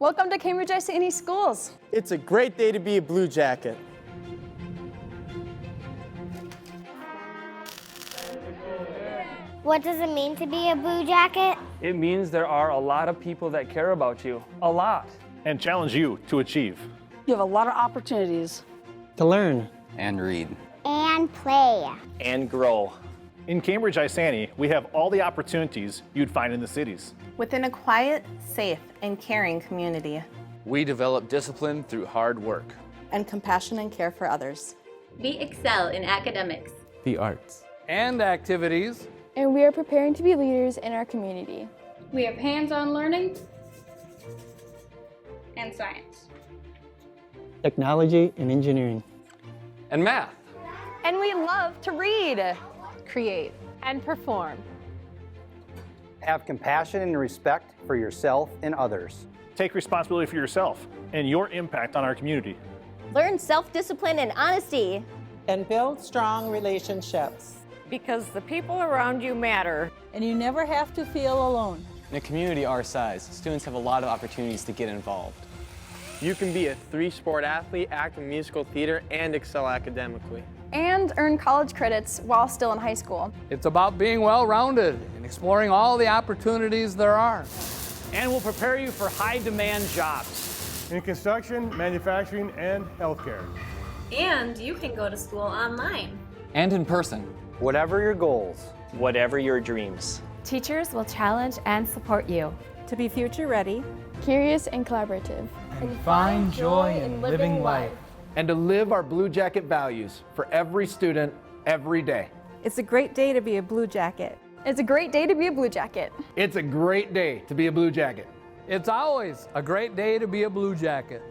Welcome to Cambridge-Isanti Schools. It's a great day to be a Blue Jacket. What does it mean to be a Blue Jacket? It means there are a lot of people that care about you. A lot. And challenge you to achieve. You have a lot of opportunities to learn and read and play and grow. In Cambridge-Isanti, we have all the opportunities you'd find in the cities. Within a quiet, safe, and caring community. We develop discipline through hard work. And compassion and care for others. We excel in academics, the arts, and activities. And we are preparing to be leaders in our community. We have hands-on learning and science. technology and engineering, and math. And we love to read, Create. and perform. Have compassion and respect for yourself and others. Take responsibility for yourself and your impact on our community. Learn self-discipline and honesty. And build strong relationships. Because the people around you matter. and you never have to feel alone. In a community our size, students have a lot of opportunities to get involved. You can be a 3-sport athlete, act in musical theater, and excel academically. And earn college credits while still in high school. It's about being well-rounded and exploring all the opportunities there are. And will prepare you for high-demand jobs. In construction, manufacturing, and healthcare. And you can go to school online. And in person. Whatever your goals. Whatever your dreams. Teachers will challenge and support you. To be future ready, curious and collaborative, And find joy in living life. And to live our Blue Jacket values for every student, every day. it's a great day to be a Blue Jacket. It's a great day to be a Blue Jacket. It's a great day to be a Blue Jacket. It's always a great day to be a Blue Jacket.